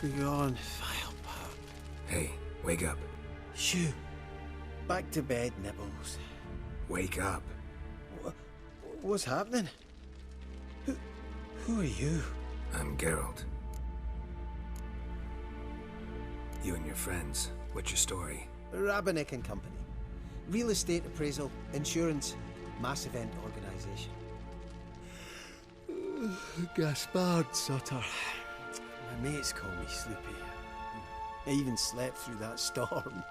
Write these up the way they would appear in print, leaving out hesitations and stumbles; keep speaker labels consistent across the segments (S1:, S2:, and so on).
S1: Begone, vile pup.
S2: Hey, wake up.
S1: Shoo. Back to bed, Nibbles.
S2: Wake up.
S1: What's happening? Who are you?
S2: I'm Geralt. You and your friends, what's your story?
S1: Rabenik and Company. Real estate appraisal, insurance, mass event organisation. Gaspard Sutter. My mates call me Sleepy. I even slept through that storm.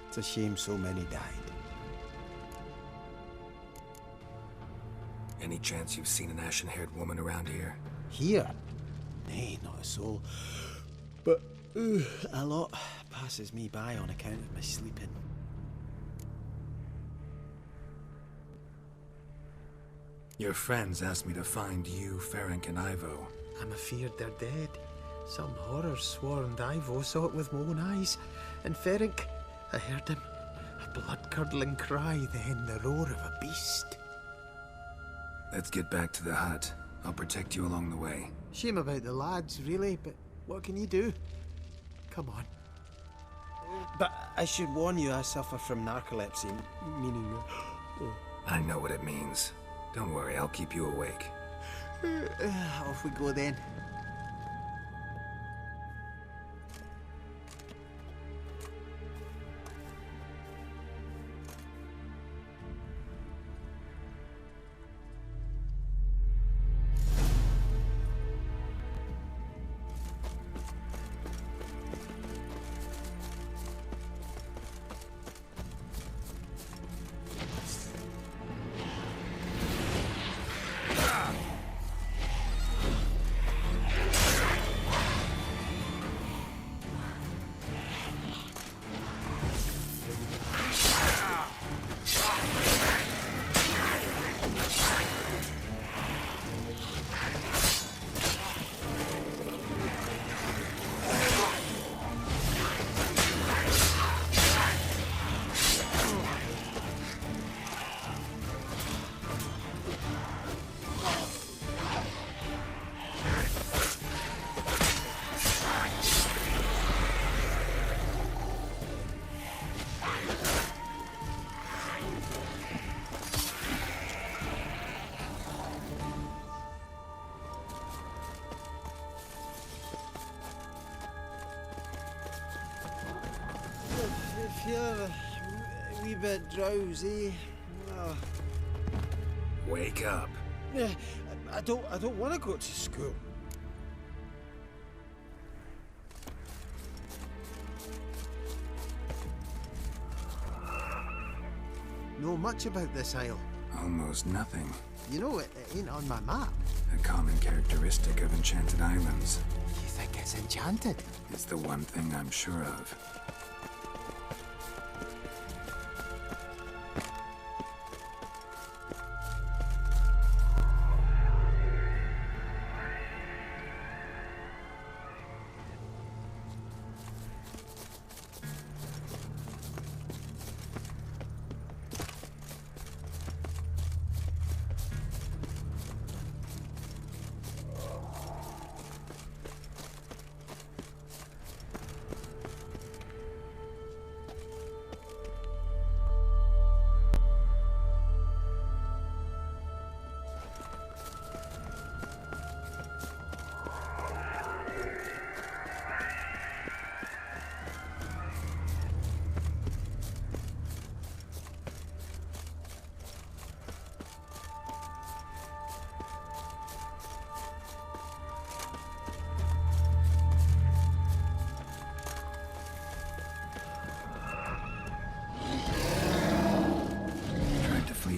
S1: It's a shame so many died.
S2: Any chance you've seen an ashen-haired woman around here?
S1: Here? Nay, not a soul. But a lot passes me by on account of my sleeping.
S2: Your friends asked me to find you, Ferenc, and Ivo.
S1: I'm afeard they're dead. Some horror swarmed Ivo, saw it with my own eyes. And Ferenc, I heard him. A blood-curdling cry, then the roar of a beast.
S2: Let's get back to the hut. I'll protect you along the way.
S1: Shame about the lads, really, but what can you do? Come on. But I should warn you, I suffer from narcolepsy, meaning...
S2: I know what it means. Don't worry, I'll keep you awake.
S1: Off we go then. If you're a wee bit drowsy, well,
S2: Wake up.
S1: I don't want to go to school. Know much about this isle?
S2: Almost nothing.
S1: You know, it ain't on my map.
S2: A common characteristic of enchanted islands.
S1: You think it's enchanted?
S2: It's the one thing I'm sure of.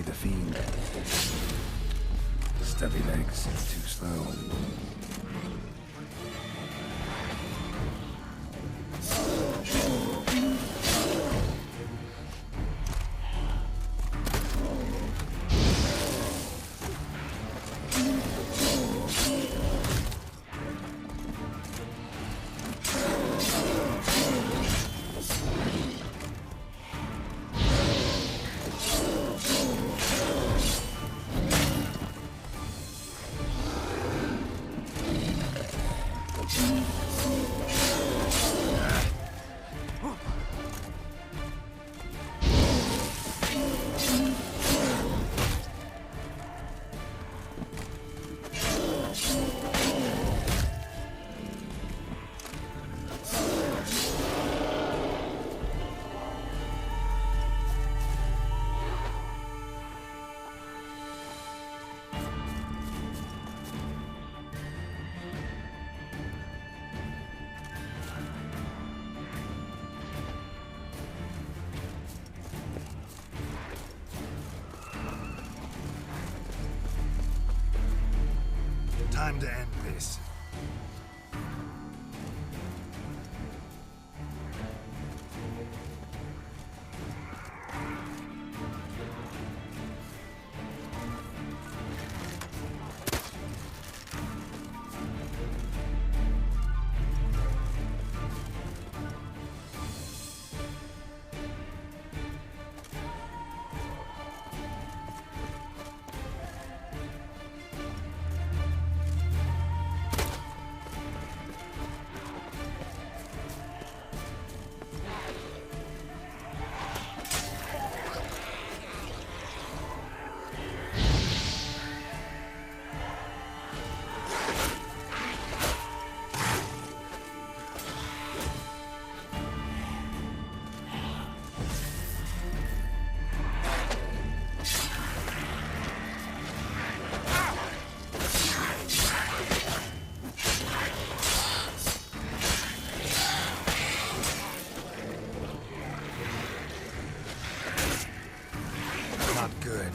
S2: The fiend. Stubby legs, too slow. Time to end this. Not good.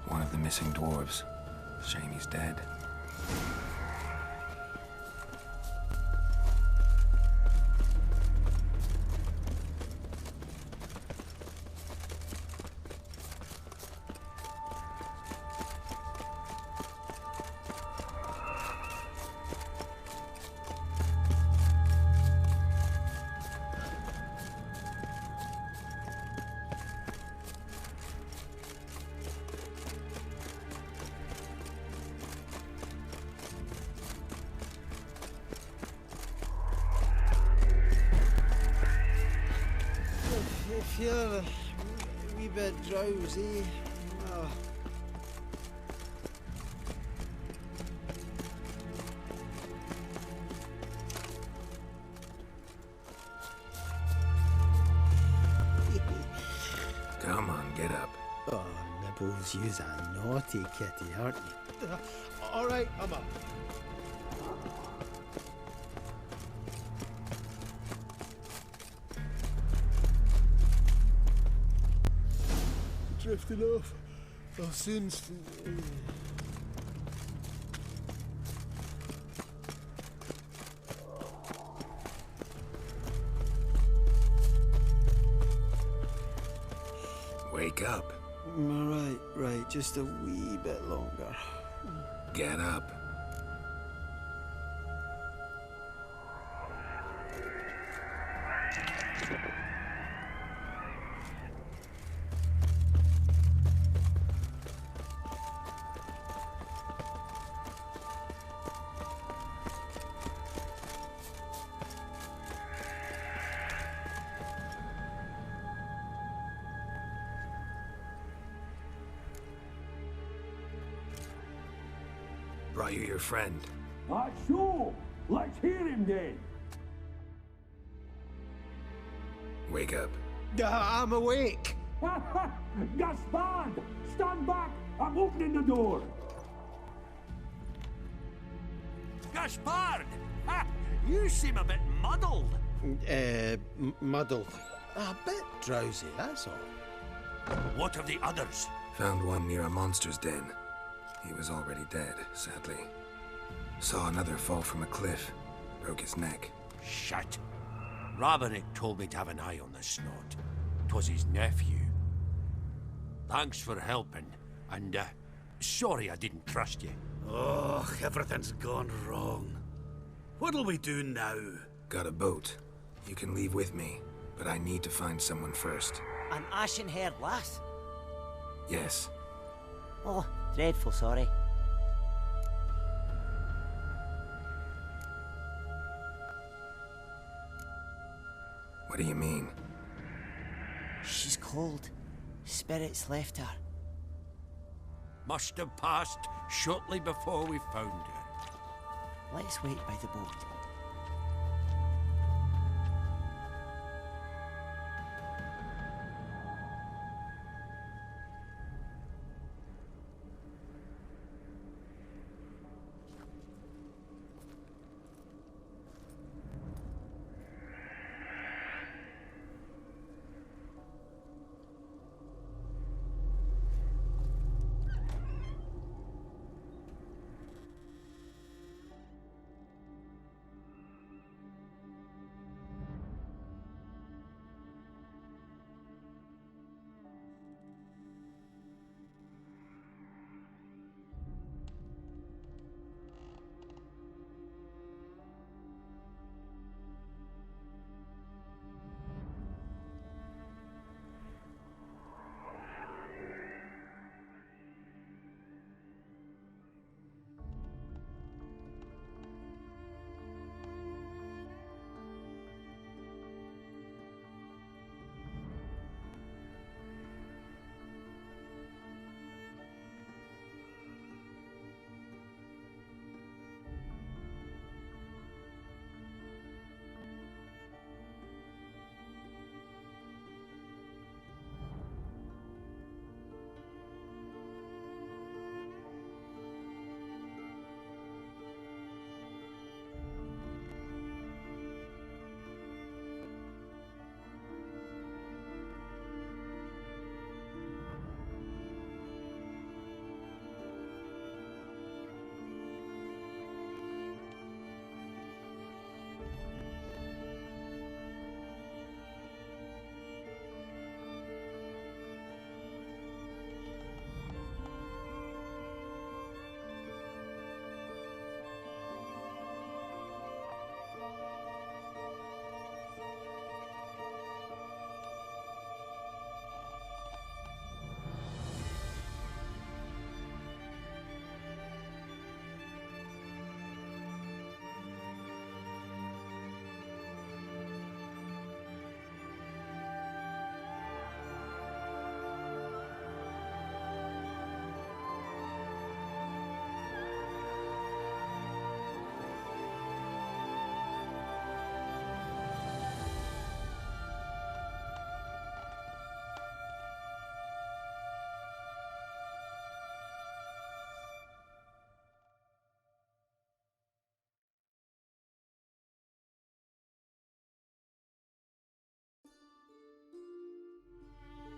S2: One of the missing dwarves. Shame he's dead.
S1: If you're a wee bit drowsy, oh.
S2: Come on, get up.
S1: Oh, Nibbles, you's a naughty kitty, aren't you? All right, I'm up. Drifting off. I'll soon.
S2: Wake up.
S1: Right. Just a wee bit longer.
S2: Get up. Brought you your friend.
S3: So, let's hear him then.
S2: Wake up.
S1: I'm awake.
S3: Gaspard, stand back. I'm opening the door. Gaspard, you seem a bit muddled.
S1: Muddled. A bit drowsy, that's all.
S3: What of the others?
S2: Found one near a monster's den. He was already dead, sadly. Saw another fall from a cliff. Broke his neck.
S3: Shit. Rabenik told me to have an eye on the snot. 'Twas his nephew. Thanks for helping, and sorry I didn't trust you.
S4: Oh, everything's gone wrong. What'll we do now?
S2: Got a boat. You can leave with me, but I need to find someone first.
S5: An ashen-haired lass?
S2: Yes.
S5: Oh, dreadful sorry.
S2: What do you mean?
S5: She's cold. Spirits left her.
S3: Must have passed shortly before we found her.
S5: Let's wait by the boat.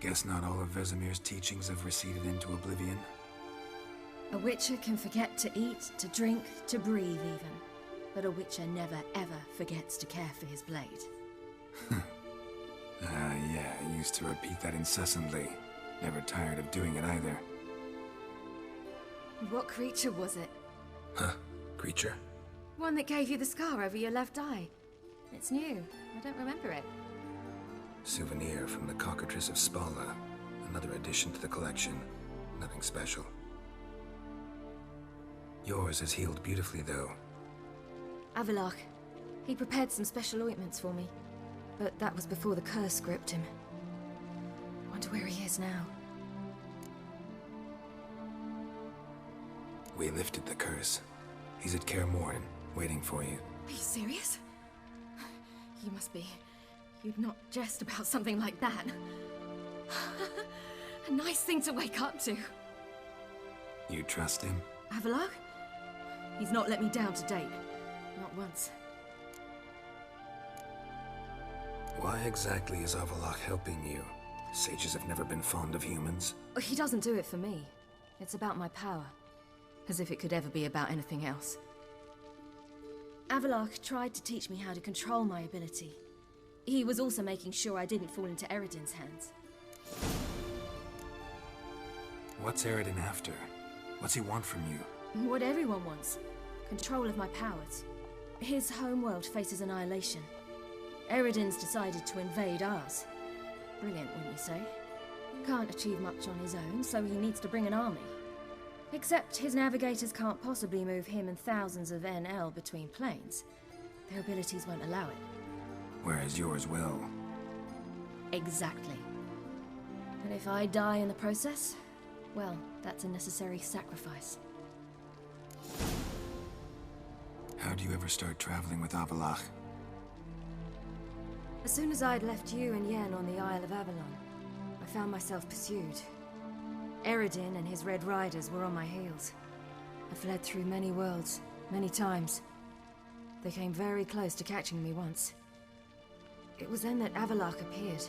S2: Guess not all of Vesemir's teachings have receded into oblivion.
S6: A witcher can forget to eat, to drink, to breathe even. But a witcher never ever forgets to care for his blade.
S2: Yeah, I used to repeat that incessantly. Never tired of doing it either.
S6: What creature was it?
S2: Huh? Creature?
S6: One that gave you the scar over your left eye. It's new. I don't remember it.
S2: Souvenir from the Cockatrice of Spala. Another addition to the collection. Nothing special. Yours has healed beautifully, though.
S6: Avallac'h. He prepared some special ointments for me. But that was before the curse gripped him. Wonder where he is now.
S2: We lifted the curse. He's at Kaer Morhen, waiting for you.
S6: Are you serious? You must be. You'd not jest about something like that. A nice thing to wake up to.
S2: You trust him?
S6: Avallac'h? He's not let me down to date. Not once.
S2: Why exactly is Avallac'h helping you? Sages have never been fond of humans.
S6: He doesn't do it for me. It's about my power. As if it could ever be about anything else. Avallac'h tried to teach me how to control my ability. He was also making sure I didn't fall into Eredin's hands.
S2: What's Eredin after? What's he want from you?
S6: What everyone wants. Control of my powers. His homeworld faces annihilation. Eredin's decided to invade ours. Brilliant, wouldn't you say? Can't achieve much on his own, so he needs to bring an army. Except his navigators can't possibly move him and thousands of NL between planes. Their abilities won't allow it.
S2: Whereas yours will.
S6: Exactly. And if I die in the process, well, that's a necessary sacrifice.
S2: How'd you ever start traveling with Avallac'h?
S6: As soon as I'd left you and Yen on the Isle of Avalon, I found myself pursued. Eredin and his Red Riders were on my heels. I fled through many worlds, many times. They came very close to catching me once. It was then that Avallac'h appeared,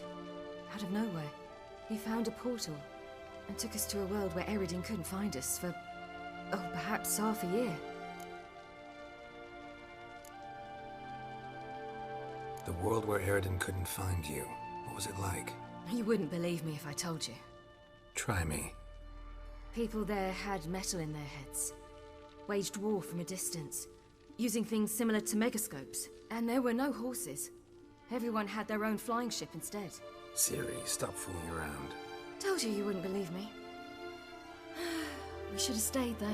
S6: out of nowhere. He found a portal, and took us to a world where Eredin couldn't find us for, oh, perhaps half a year.
S2: The world where Eredin couldn't find you. What was it like?
S6: You wouldn't believe me if I told you.
S2: Try me.
S6: People there had metal in their heads. Waged war from a distance, using things similar to megascopes. And there were no horses. Everyone had their own flying ship instead.
S2: Ciri, stop fooling around.
S6: Told you wouldn't believe me. We should have stayed there.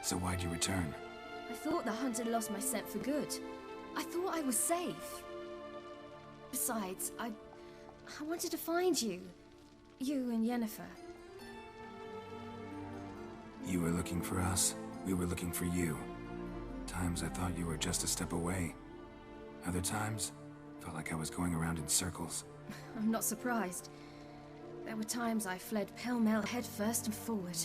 S2: So why'd you return?
S6: I thought the hunt had lost my scent for good. I thought I was safe. Besides, I wanted to find you. You and Yennefer.
S2: You were looking for us. We were looking for you. Times I thought you were just a step away. Other times, felt like I was going around in circles.
S6: I'm not surprised. There were times I fled pell-mell head first and forward.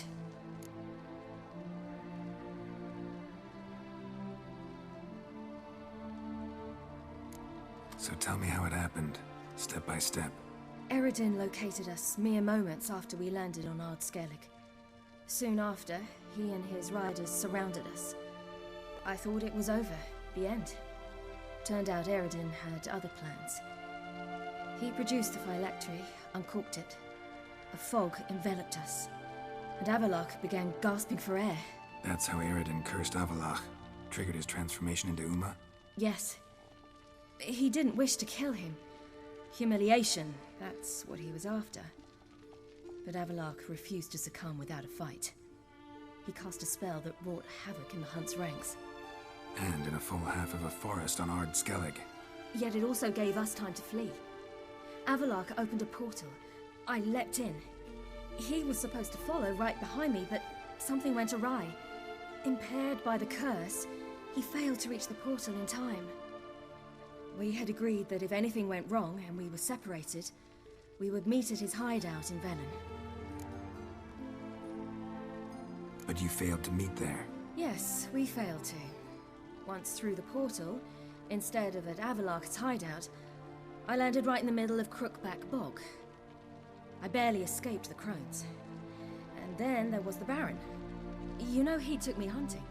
S2: So tell me how it happened, step by step.
S6: Eredin located us mere moments after we landed on Ard Skellig. Soon after, he and his riders surrounded us. I thought it was over, the end. Turned out Eredin had other plans. He produced the phylactery, uncorked it. A fog enveloped us, and Avallac'h began gasping for air.
S2: That's how Eredin cursed Avallac'h, triggered his transformation into Uma?
S6: Yes. He didn't wish to kill him. Humiliation, that's what he was after. But Avallac'h refused to succumb without a fight. He cast a spell that wrought havoc in the Hunt's ranks.
S2: And in a full half of a forest on Ard Skellig.
S6: Yet it also gave us time to flee. Avallac'h opened a portal. I leapt in. He was supposed to follow right behind me, but something went awry. Impaired by the curse, he failed to reach the portal in time. We had agreed that if anything went wrong and we were separated, we would meet at his hideout in Velen.
S2: But you failed to meet there.
S6: Yes, we failed to. Once through the portal, instead of at Avalok's hideout, I landed right in the middle of Crookback Bog. I barely escaped the crones. And then there was the Baron. You know, he took me hunting.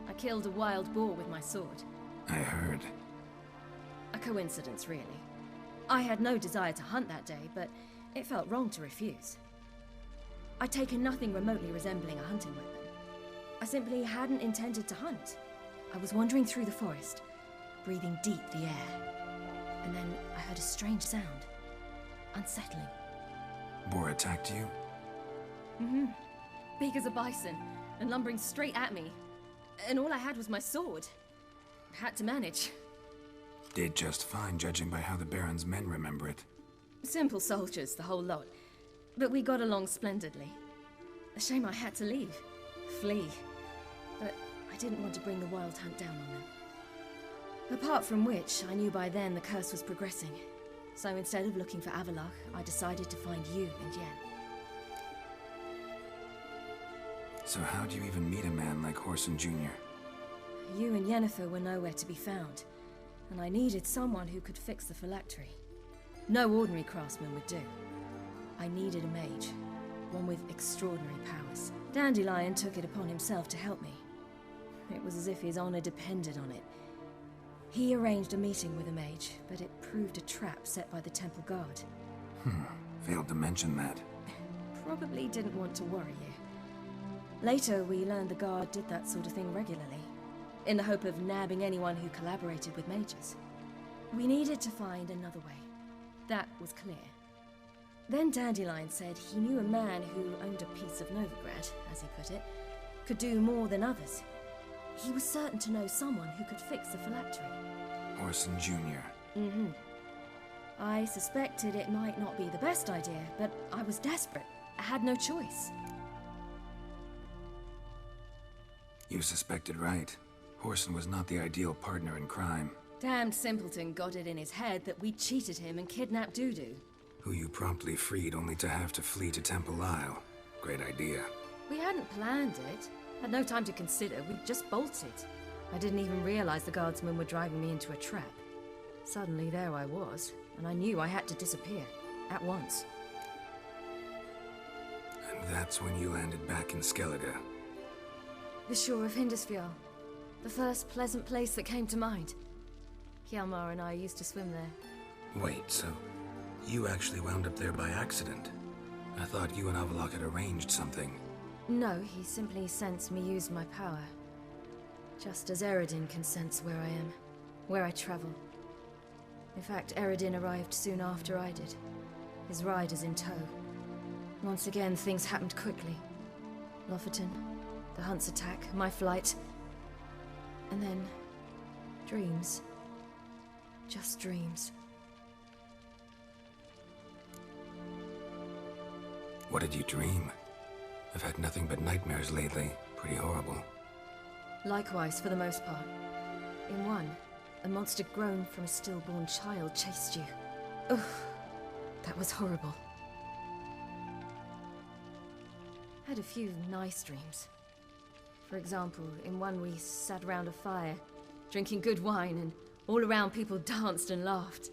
S6: I killed a wild boar with my sword.
S2: I heard.
S6: A coincidence, really. I had no desire to hunt that day, but it felt wrong to refuse. I'd taken nothing remotely resembling a hunting weapon. I simply hadn't intended to hunt. I was wandering through the forest, breathing deep the air. And then I heard a strange sound. Unsettling.
S2: Boar attacked you?
S6: Mm-hmm. Big as a bison, and lumbering straight at me. And all I had was my sword. Had to manage.
S2: Did just fine, judging by how the Baron's men remember it.
S6: Simple soldiers, the whole lot. But we got along splendidly. A shame I had to leave. Flee. But I didn't want to bring the Wild Hunt down on them. Apart from which, I knew by then the curse was progressing. So instead of looking for Avalok, I decided to find you and Yen.
S2: So how'd you even meet a man like Whoreson Jr.?
S6: You and Yennefer were nowhere to be found, and I needed someone who could fix the phylactery. No ordinary craftsman would do. I needed a mage, one with extraordinary powers. Dandelion took it upon himself to help me. It was as if his honor depended on it. He arranged a meeting with a mage, but it proved a trap set by the Temple Guard.
S2: Failed to mention that.
S6: Probably didn't want to worry you. Later, we learned the Guard did that sort of thing regularly, in the hope of nabbing anyone who collaborated with mages. We needed to find another way. That was clear. Then Dandelion said he knew a man who owned a piece of Novigrad, as he put it, could do more than others. He was certain to know someone who could fix the phylactery.
S2: Whoreson Jr.
S6: Mm-hmm. I suspected it might not be the best idea, but I was desperate. I had no choice.
S2: You suspected right. Whoreson was not the ideal partner in crime.
S6: Damned simpleton got it in his head that we cheated him and kidnapped Dudu.
S2: Who you promptly freed only to have to flee to Temple Isle. Great idea.
S6: We hadn't planned it. Had no time to consider. We just bolted. I didn't even realize the guardsmen were driving me into a trap. Suddenly there I was, and I knew I had to disappear. At once.
S2: And that's when you landed back in Skellige.
S6: The shore of Hindisfjall. The first pleasant place that came to mind. Hjalmar and I used to swim there.
S2: Wait, so you actually wound up there by accident? I thought you and Avalok had arranged something.
S6: No, he simply sensed me use my power. Just as Eredin can sense where I am, where I travel. In fact, Eredin arrived soon after I did, his riders in tow. Once again, things happened quickly. Lofoten, the Hunt's attack, my flight, and then dreams. Just dreams.
S2: What did you dream? I've had nothing but nightmares lately. Pretty horrible.
S6: Likewise, for the most part. In one, a monster grown from a stillborn child chased you. Ugh, that was horrible. Had a few nice dreams. For example, in one we sat around a fire, drinking good wine, and all around people danced and laughed.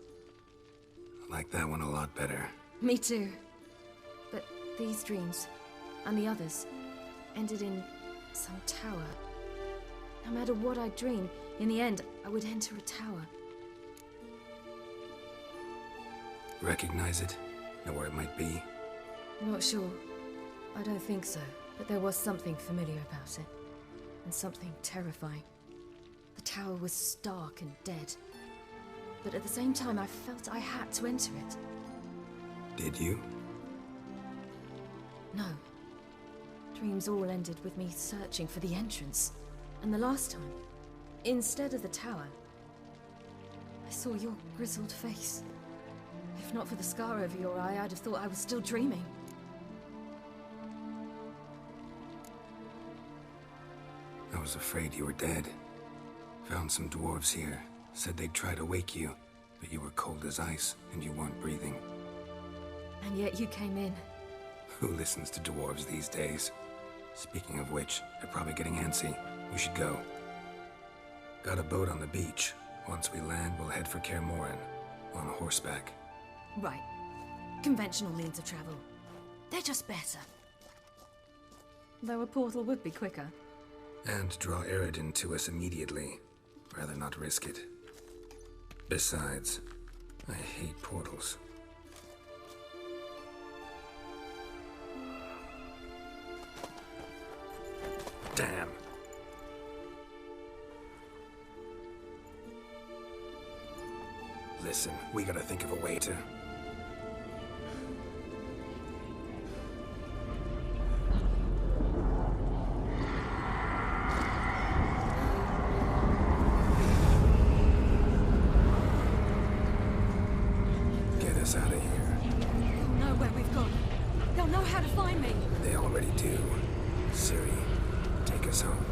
S2: I like that one a lot better.
S6: Me too. But these dreams, and the others, ended in some tower. No matter what I dreamed, in the end, I would enter a tower.
S2: Recognize it? Know where it might be?
S6: Not sure. I don't think so, but there was something familiar about it. And something terrifying. The tower was stark and dead. But at the same time, I felt I had to enter it.
S2: Did you?
S6: No. Dreams all ended with me searching for the entrance. And the last time, instead of the tower, I saw your grizzled face. If not for the scar over your eye, I'd have thought I was still dreaming.
S2: I was afraid you were dead. Found some dwarves here. Said they'd try to wake you, but you were cold as ice and you weren't breathing.
S6: And yet you came in.
S2: Who listens to dwarves these days? Speaking of which, they're probably getting antsy. We should go. Got a boat on the beach. Once we land, we'll head for Kaer Morhen, on horseback.
S6: Right. Conventional means of travel. They're just better. Though a portal would be quicker.
S2: And draw Eredin to us immediately. Rather not risk it. Besides, I hate portals. Damn. Listen, we gotta think of a way to... Get us out of here.
S6: They'll know where we've gone. They'll know how to find me.
S2: They already do. Ciri, take us home.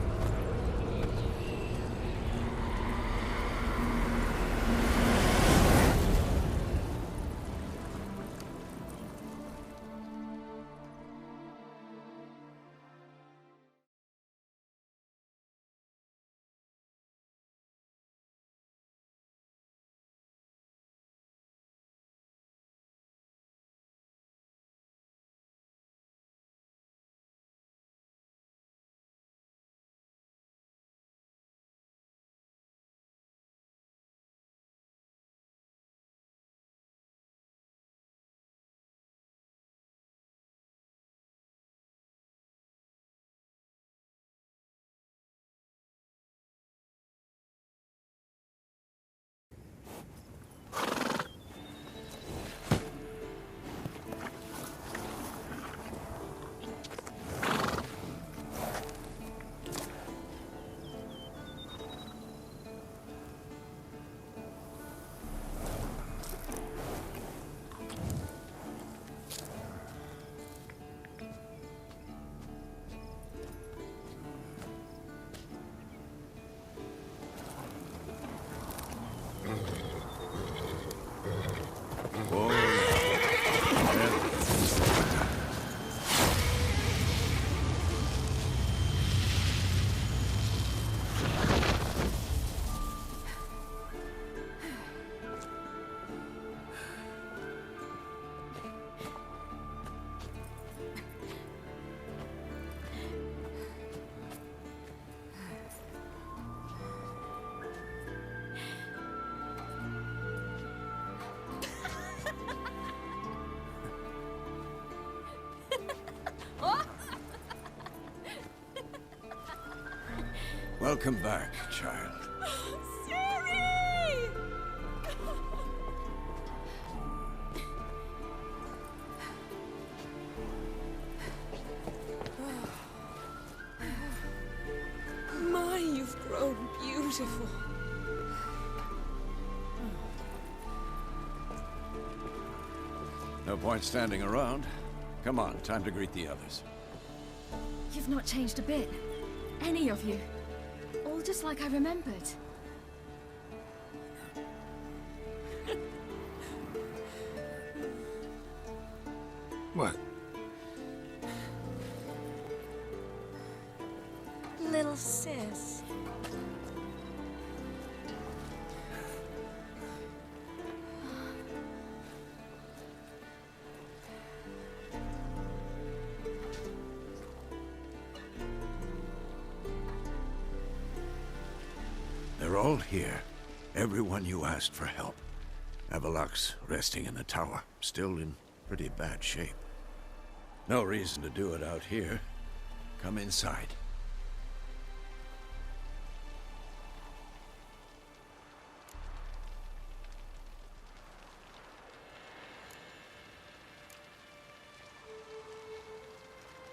S7: Welcome back, child.
S6: Ciri!
S8: My, you've grown beautiful.
S7: No point standing around. Come on, time to greet the others.
S6: You've not changed a bit. Any of you. All just like I remembered.
S2: What?
S8: Little sis.
S7: They're all here. Everyone you asked for help. Avallac'h's resting in the tower, still in pretty bad shape. No reason to do it out here. Come inside.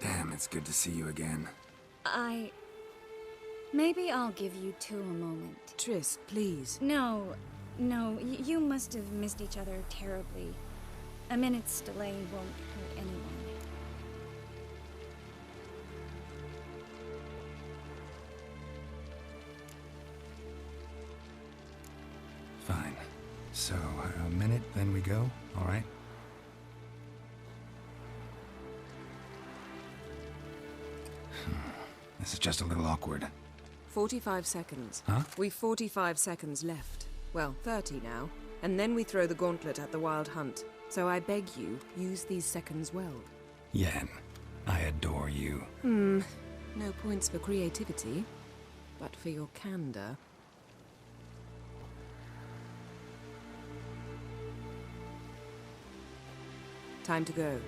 S2: Damn, it's good to see you again.
S9: Maybe I'll give you two a moment.
S8: Triss, please.
S9: No, you must have missed each other terribly. A minute's delay won't hurt anyone.
S2: Fine. So, a minute, then we go, all right? This is just a little awkward.
S8: 45 seconds.
S2: Huh?
S8: We've 45 seconds left. Well, 30 now. And then we throw the gauntlet at the Wild Hunt. So I beg you, use these seconds well.
S2: Yen, I adore you.
S8: No points for creativity, but for your candor. Time to go.